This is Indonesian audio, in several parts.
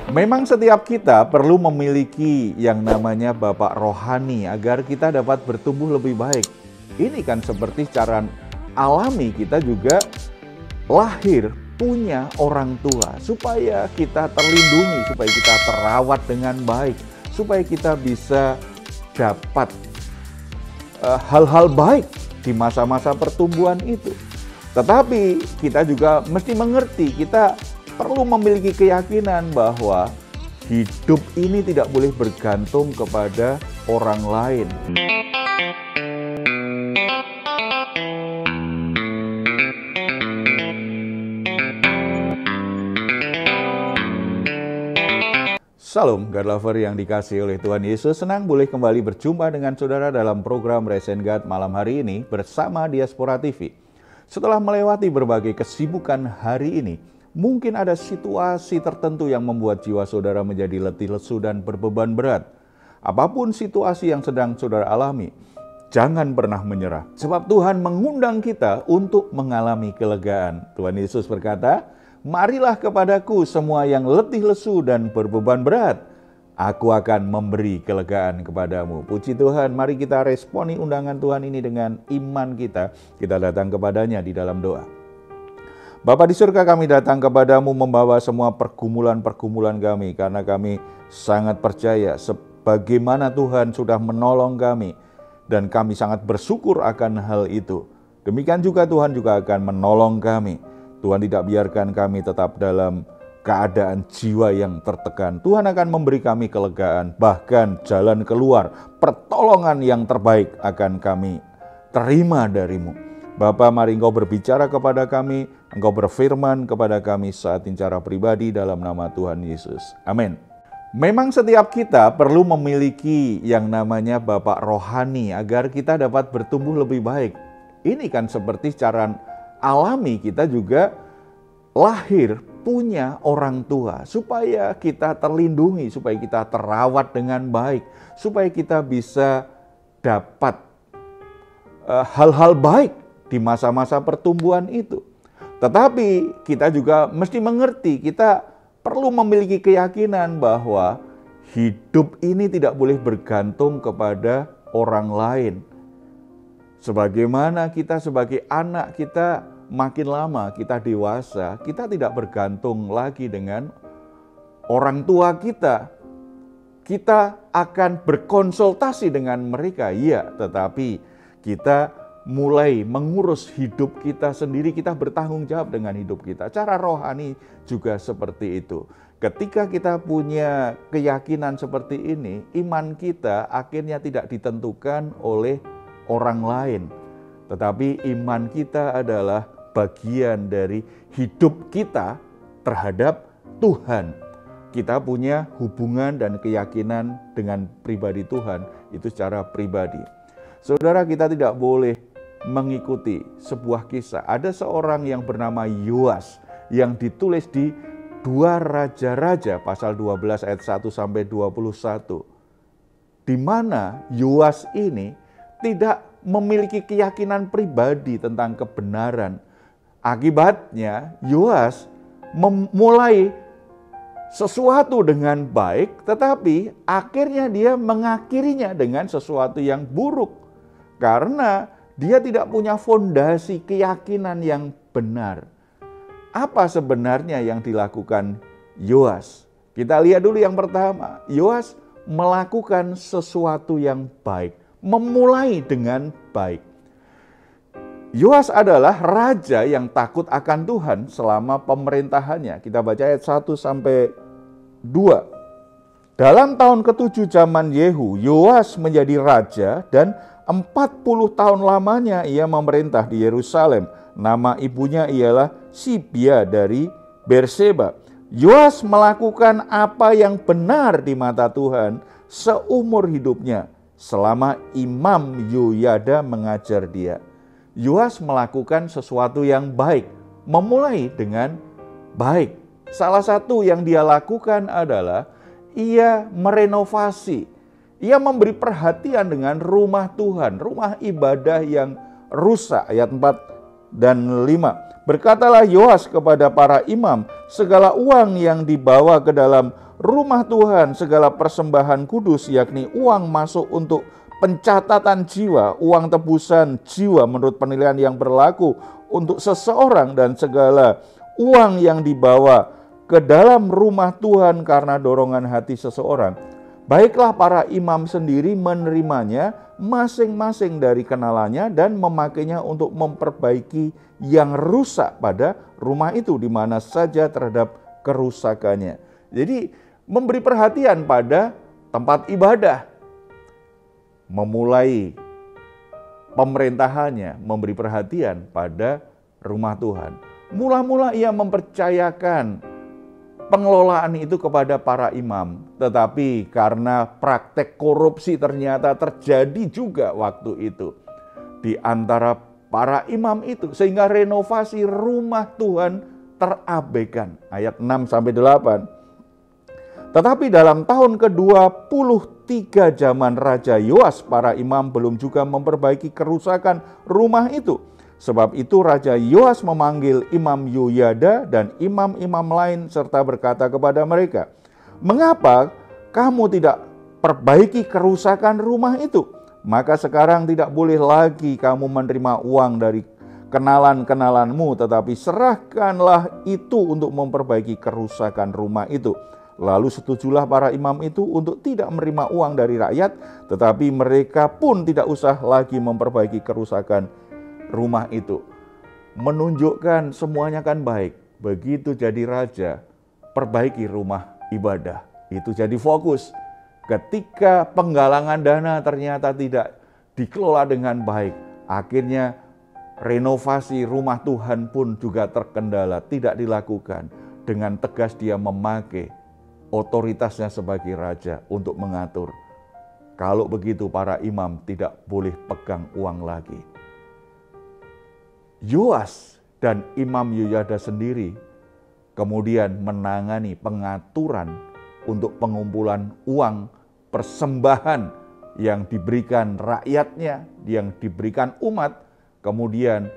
Memang setiap kita perlu memiliki yang namanya bapak rohani agar kita dapat bertumbuh lebih baik. Ini kan seperti secara alami kita juga lahir punya orang tua supaya kita terlindungi, supaya kita terawat dengan baik, supaya kita bisa dapat hal-hal baik di masa-masa pertumbuhan itu. Tetapi kita juga mesti mengerti, kita perlu memiliki keyakinan bahwa hidup ini tidak boleh bergantung kepada orang lain. Salam God Lover yang dikasihi oleh Tuhan Yesus, senang boleh kembali berjumpa dengan saudara dalam program Resen God malam hari ini bersama Diaspora TV. Setelah melewati berbagai kesibukan hari ini, mungkin ada situasi tertentu yang membuat jiwa saudara menjadi letih lesu dan berbeban berat. Apapun situasi yang sedang saudara alami, jangan pernah menyerah. Sebab Tuhan mengundang kita untuk mengalami kelegaan. Tuhan Yesus berkata, "Marilah kepadaku semua yang letih lesu dan berbeban berat, aku akan memberi kelegaan kepadamu." Puji Tuhan, mari kita responi undangan Tuhan ini dengan iman kita. Kita datang kepadanya di dalam doa. Bapa di surga, kami datang kepadamu membawa semua pergumulan-pergumulan kami, karena kami sangat percaya sebagaimana Tuhan sudah menolong kami, dan kami sangat bersyukur akan hal itu. Demikian juga Tuhan juga akan menolong kami. Tuhan tidak biarkan kami tetap dalam keadaan jiwa yang tertekan. Tuhan akan memberi kami kelegaan, bahkan jalan keluar, pertolongan yang terbaik akan kami terima darimu. Bapa, mari Engkau berbicara kepada kami, Engkau berfirman kepada kami saat ini secara pribadi dalam nama Tuhan Yesus. Amin. Memang setiap kita perlu memiliki yang namanya bapak rohani agar kita dapat bertumbuh lebih baik. Ini kan seperti secara alami kita juga lahir punya orang tua supaya kita terlindungi, supaya kita terawat dengan baik, supaya kita bisa dapat hal-hal baik di masa-masa pertumbuhan itu. Tetapi kita juga mesti mengerti, kita perlu memiliki keyakinan bahwa hidup ini tidak boleh bergantung kepada orang lain. Sebagaimana kita sebagai anak, kita makin lama kita dewasa, kita tidak bergantung lagi dengan orang tua kita. Kita akan berkonsultasi dengan mereka, ya, tetapi kita mulai mengurus hidup kita sendiri, kita bertanggung jawab dengan hidup kita. Cara rohani juga seperti itu. Ketika kita punya keyakinan seperti ini, iman kita akhirnya tidak ditentukan oleh orang lain. Tetapi iman kita adalah bagian dari hidup kita terhadap Tuhan. Kita punya hubungan dan keyakinan dengan pribadi Tuhan, itu secara pribadi. Saudara, kita tidak boleh mengikuti sebuah kisah. Ada seorang yang bernama Yoas yang ditulis di 2 Raja-Raja pasal 12 ayat 1 sampai 21. Di mana Yoas ini tidak memiliki keyakinan pribadi tentang kebenaran. Akibatnya Yoas memulai sesuatu dengan baik, tetapi akhirnya dia mengakhirinya dengan sesuatu yang buruk. Karena dia tidak punya fondasi keyakinan yang benar. Apa sebenarnya yang dilakukan Yoas? Kita lihat dulu yang pertama. Yoas melakukan sesuatu yang baik, memulai dengan baik. Yoas adalah raja yang takut akan Tuhan selama pemerintahannya. Kita baca ayat 1 sampai 2. Dalam tahun ke-7 zaman Yehu, Yoas menjadi raja dan 40 tahun lamanya ia memerintah di Yerusalem. Nama ibunya ialah Sibia dari Berseba. Yoas melakukan apa yang benar di mata Tuhan seumur hidupnya selama Imam Yoyada mengajar dia. Yoas melakukan sesuatu yang baik, memulai dengan baik. Salah satu yang dia lakukan adalah ia merenovasi. Ia memberi perhatian dengan rumah Tuhan, rumah ibadah yang rusak. Ayat 4 dan 5. Berkatalah Yoas kepada para imam, segala uang yang dibawa ke dalam rumah Tuhan, segala persembahan kudus, yakni uang masuk untuk pencatatan jiwa, uang tebusan jiwa menurut penilaian yang berlaku untuk seseorang, dan segala uang yang dibawa ke dalam rumah Tuhan karena dorongan hati seseorang, baiklah para imam sendiri menerimanya masing-masing dari kenalannya dan memakainya untuk memperbaiki yang rusak pada rumah itu di mana saja terhadap kerusakannya. Jadi memberi perhatian pada tempat ibadah, memulai pemerintahannya memberi perhatian pada rumah Tuhan. Mula-mula ia mempercayakan pengelolaan itu kepada para imam, tetapi karena praktek korupsi ternyata terjadi juga waktu itu di antara para imam itu, sehingga renovasi rumah Tuhan terabaikan. Ayat 6-8. Tetapi dalam tahun ke-23 zaman Raja Yoas, para imam belum juga memperbaiki kerusakan rumah itu. Sebab itu Raja Yoas memanggil Imam Yoyada dan imam-imam lain serta berkata kepada mereka, "Mengapa kamu tidak perbaiki kerusakan rumah itu? Maka sekarang tidak boleh lagi kamu menerima uang dari kenalan-kenalanmu, tetapi serahkanlah itu untuk memperbaiki kerusakan rumah itu." Lalu setujulah para imam itu untuk tidak menerima uang dari rakyat, tetapi mereka pun tidak usah lagi memperbaiki kerusakan rumah itu. Menunjukkan semuanya kan baik. Begitu jadi raja, perbaiki rumah ibadah. Itu jadi fokus. Ketika penggalangan dana ternyata tidak dikelola dengan baik, akhirnya renovasi rumah Tuhan pun juga terkendala, tidak dilakukan. Dengan tegas dia memakai otoritasnya sebagai raja untuk mengatur. Kalau begitu para imam tidak boleh pegang uang lagi. Yoas dan Imam Yoyada sendiri kemudian menangani pengaturan untuk pengumpulan uang persembahan yang diberikan rakyatnya, yang diberikan umat. Kemudian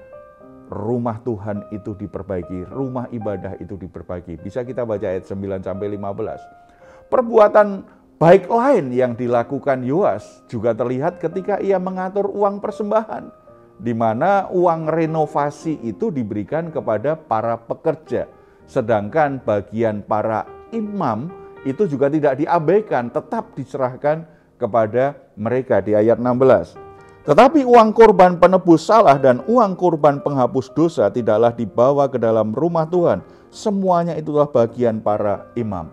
rumah Tuhan itu diperbaiki, rumah ibadah itu diperbaiki. Bisa kita baca ayat 9-15. Perbuatan baik lain yang dilakukan Yoas juga terlihat ketika ia mengatur uang persembahan, di mana uang renovasi itu diberikan kepada para pekerja, sedangkan bagian para imam itu juga tidak diabaikan, tetap diserahkan kepada mereka di ayat 16. Tetapi uang korban penebus salah dan uang korban penghapus dosa tidaklah dibawa ke dalam rumah Tuhan. Semuanya itulah bagian para imam.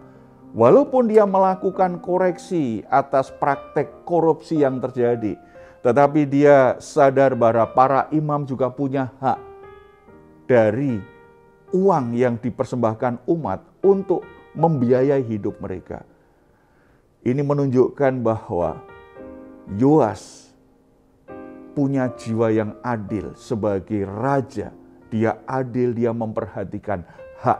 Walaupun dia melakukan koreksi atas praktek korupsi yang terjadi, tetapi dia sadar bahwa para imam juga punya hak dari uang yang dipersembahkan umat untuk membiayai hidup mereka. Ini menunjukkan bahwa Yoas punya jiwa yang adil sebagai raja. Dia adil, dia memperhatikan hak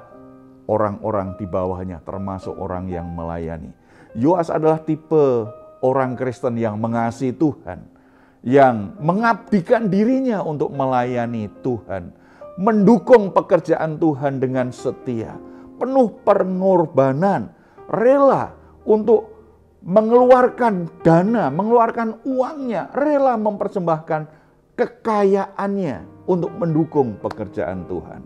orang-orang di bawahnya, termasuk orang yang melayani. Yoas adalah tipe orang Kristen yang mengasihi Tuhan, yang mengabdikan dirinya untuk melayani Tuhan, mendukung pekerjaan Tuhan dengan setia, penuh pengorbanan, rela untuk mengeluarkan dana, mengeluarkan uangnya, rela mempersembahkan kekayaannya untuk mendukung pekerjaan Tuhan.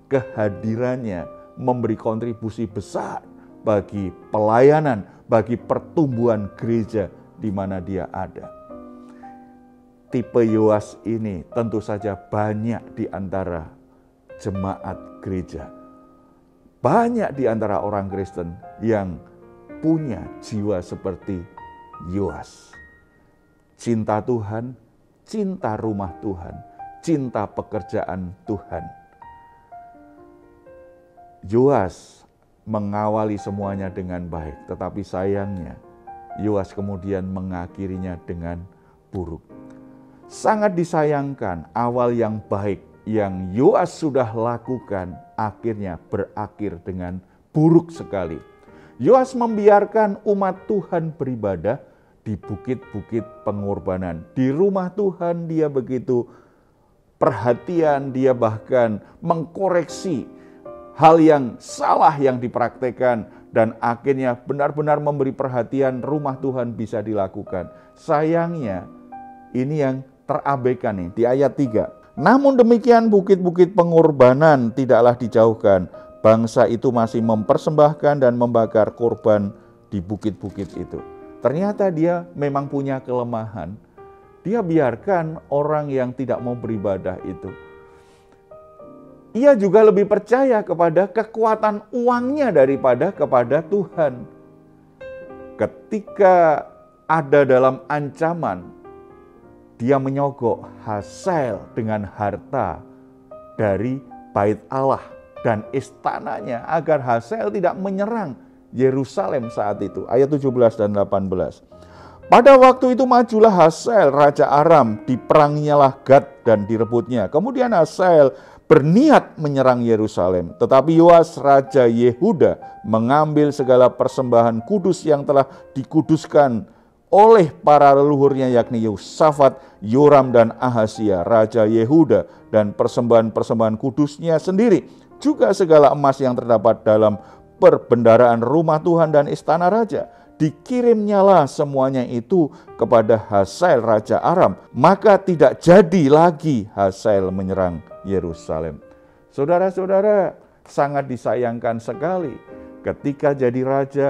Kehadirannya memberi kontribusi besar bagi pelayanan, bagi pertumbuhan gereja di mana dia ada. Tipe Yoas ini tentu saja banyak di antara jemaat gereja. Banyak di antara orang Kristen yang punya jiwa seperti Yoas. Cinta Tuhan, cinta rumah Tuhan, cinta pekerjaan Tuhan. Yoas mengawali semuanya dengan baik, tetapi sayangnya Yoas kemudian mengakhirinya dengan buruk. Sangat disayangkan awal yang baik yang Yoas sudah lakukan akhirnya berakhir dengan buruk sekali. Yoas membiarkan umat Tuhan beribadah di bukit-bukit pengorbanan. Di rumah Tuhan dia begitu perhatian, dia bahkan mengkoreksi hal yang salah yang dipraktekkan, dan akhirnya benar-benar memberi perhatian, rumah Tuhan bisa dilakukan. Sayangnya ini yang terabaikan nih di ayat 3. Namun demikian bukit-bukit pengorbanan tidaklah dijauhkan. Bangsa itu masih mempersembahkan dan membakar korban di bukit-bukit itu. Ternyata dia memang punya kelemahan. Dia biarkan orang yang tidak mau beribadah itu. Ia juga lebih percaya kepada kekuatan uangnya daripada kepada Tuhan. Ketika ada dalam ancaman, dia menyogok Hazael dengan harta dari bait Allah dan istananya agar Hazael tidak menyerang Yerusalem saat itu. Ayat 17 dan 18. Pada waktu itu majulah Hazael raja Aram, diperanginyalah Gad dan direbutnya. Kemudian Hazael berniat menyerang Yerusalem, tetapi Yoas raja Yehuda mengambil segala persembahan kudus yang telah dikuduskan oleh para leluhurnya, yakni Yosafat, Yoram dan Ahazia raja Yehuda, dan persembahan-persembahan kudusnya sendiri, juga segala emas yang terdapat dalam perbendaharaan rumah Tuhan dan istana raja. Dikirimnyalah semuanya itu kepada Hazael raja Aram, maka tidak jadi lagi Hazael menyerang Yerusalem. Saudara-saudara, sangat disayangkan sekali ketika jadi raja,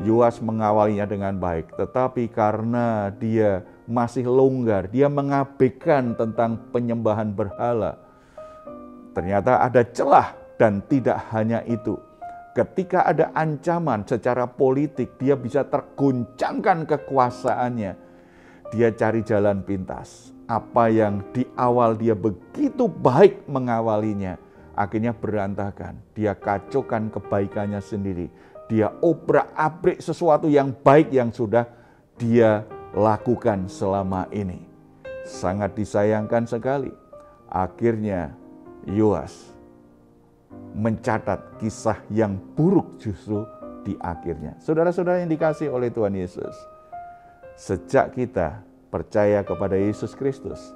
Yoas mengawalinya dengan baik, tetapi karena dia masih longgar, dia mengabaikan tentang penyembahan berhala. Ternyata ada celah, dan tidak hanya itu. Ketika ada ancaman secara politik, dia bisa tergoncangkan kekuasaannya. Dia cari jalan pintas. Apa yang di awal dia begitu baik mengawalinya, akhirnya berantakan. Dia kacaukan kebaikannya sendiri. Dia obrak-abrik sesuatu yang baik yang sudah dia lakukan selama ini. Sangat disayangkan sekali. Akhirnya Yoas mencatat kisah yang buruk justru di akhirnya. Saudara-saudara yang dikasihi oleh Tuhan Yesus, sejak kita percaya kepada Yesus Kristus,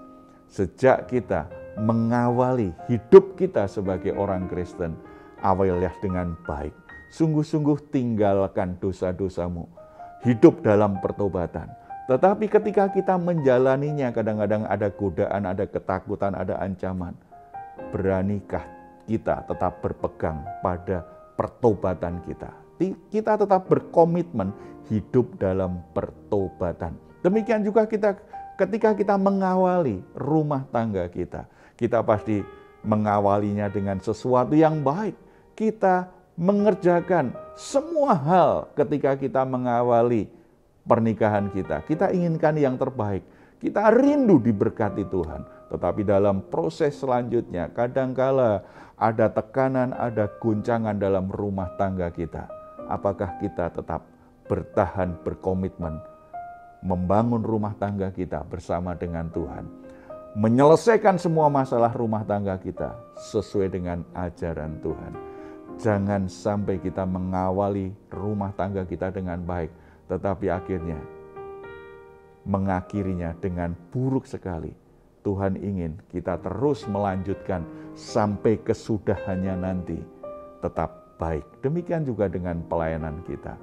sejak kita mengawali hidup kita sebagai orang Kristen, awalilah dengan baik. Sungguh-sungguh tinggalkan dosa-dosamu, hidup dalam pertobatan. Tetapi ketika kita menjalaninya, kadang-kadang ada godaan, ada ketakutan, ada ancaman. Beranikah kita tetap berpegang pada pertobatan kita? Kita tetap berkomitmen hidup dalam pertobatan. Demikian juga ketika kita mengawali rumah tangga kita, kita pasti mengawalinya dengan sesuatu yang baik. Kita mengerjakan semua hal ketika kita mengawali pernikahan kita. Kita inginkan yang terbaik. Kita rindu diberkati Tuhan. Tetapi dalam proses selanjutnya, kadangkala ada tekanan, ada guncangan dalam rumah tangga kita. Apakah kita tetap bertahan, berkomitmen, membangun rumah tangga kita bersama dengan Tuhan? Menyelesaikan semua masalah rumah tangga kita sesuai dengan ajaran Tuhan. Jangan sampai kita mengawali rumah tangga kita dengan baik, tetapi akhirnya mengakhirinya dengan buruk sekali. Tuhan ingin kita terus melanjutkan sampai kesudahannya nanti tetap baik. Demikian juga dengan pelayanan kita.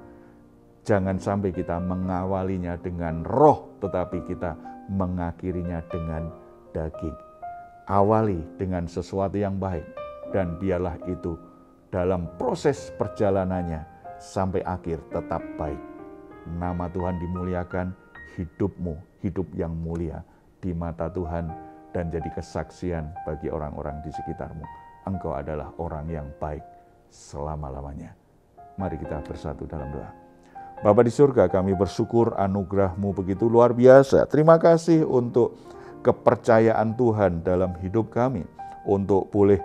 Jangan sampai kita mengawalinya dengan roh, tetapi kita mengakhirinya dengan daging. Awali dengan sesuatu yang baik, dan biarlah itu dalam proses perjalanannya sampai akhir tetap baik. Nama Tuhan dimuliakan, hidupmu hidup yang mulia di mata Tuhan, dan jadi kesaksian bagi orang-orang di sekitarmu. Engkau adalah orang yang baik selama-lamanya. Mari kita bersatu dalam doa. Bapa di surga, kami bersyukur anugerah-Mu begitu luar biasa. Terima kasih untuk kepercayaan Tuhan dalam hidup kami, untuk boleh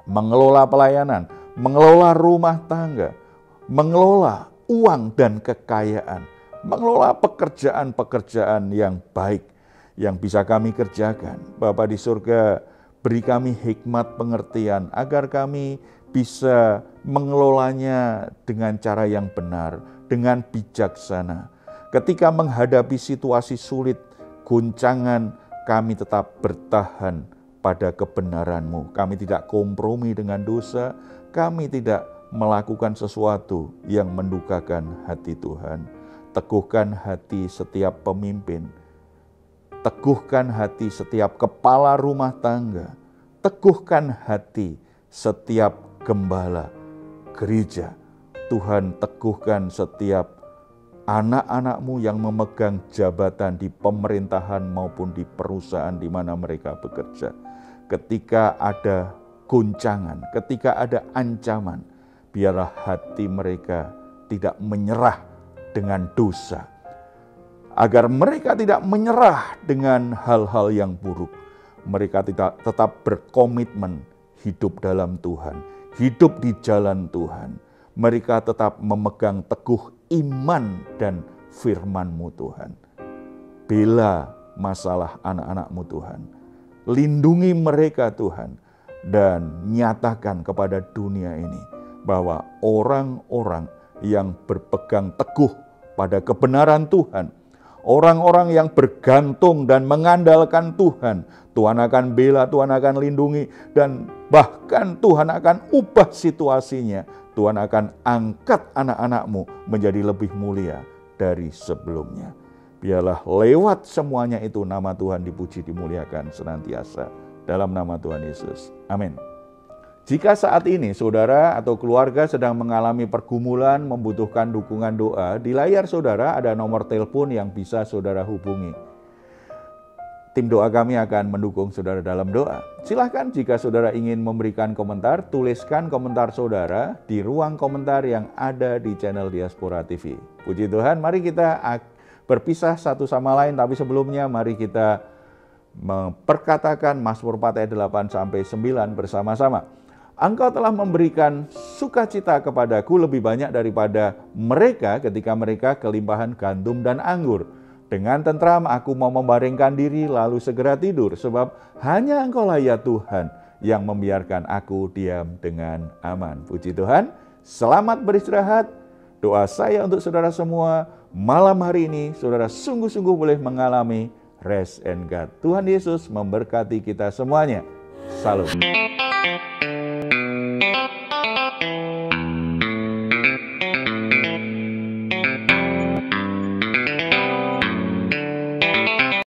mengelola pelayanan, mengelola rumah tangga, mengelola uang dan kekayaan, mengelola pekerjaan-pekerjaan yang baik yang bisa kami kerjakan. Bapa di surga, beri kami hikmat pengertian agar kami bisa mengelolanya dengan cara yang benar, dengan bijaksana. Ketika menghadapi situasi sulit, guncangan, kami tetap bertahan pada kebenaran-Mu. Kami tidak kompromi dengan dosa, kami tidak melakukan sesuatu yang mendukakan hati Tuhan. Teguhkan hati setiap pemimpin, teguhkan hati setiap kepala rumah tangga, teguhkan hati setiap gembala gereja. Tuhan, teguhkan setiap anak-anak-Mu yang memegang jabatan di pemerintahan maupun di perusahaan di mana mereka bekerja. Ketika ada goncangan, ketika ada ancaman, biarlah hati mereka tidak menyerah dengan dosa. Agar mereka tidak menyerah dengan hal-hal yang buruk. Mereka tetap berkomitmen hidup dalam Tuhan, hidup di jalan Tuhan. Mereka tetap memegang teguh iman dan firman-Mu Tuhan. Bela masalah anak-anak-Mu Tuhan. Lindungi mereka Tuhan. Dan nyatakan kepada dunia ini bahwa orang-orang yang berpegang teguh pada kebenaran Tuhan, orang-orang yang bergantung dan mengandalkan Tuhan, Tuhan akan bela, Tuhan akan lindungi, dan bahkan Tuhan akan ubah situasinya. Tuhan akan angkat anak-anak-Mu menjadi lebih mulia dari sebelumnya. Biarlah lewat semuanya itu nama Tuhan dipuji, dimuliakan senantiasa. Dalam nama Tuhan Yesus. Amin. Jika saat ini saudara atau keluarga sedang mengalami pergumulan, membutuhkan dukungan doa, di layar saudara ada nomor telepon yang bisa saudara hubungi. Tim doa kami akan mendukung saudara dalam doa. Silahkan jika saudara ingin memberikan komentar, tuliskan komentar saudara di ruang komentar yang ada di channel Diaspora TV. Puji Tuhan, mari kita berpisah satu sama lain, tapi sebelumnya mari kita memperkatakan Mazmur 4 ayat 8-9 bersama-sama. Engkau telah memberikan sukacita kepadaku lebih banyak daripada mereka ketika mereka kelimpahan gandum dan anggur. Dengan tentram aku mau membaringkan diri lalu segera tidur, sebab hanya Engkaulah ya Tuhan yang membiarkan aku diam dengan aman. Puji Tuhan, selamat beristirahat. Doa saya untuk saudara semua, malam hari ini saudara sungguh-sungguh boleh mengalami rest and God. Tuhan Yesus memberkati kita semuanya. Salam.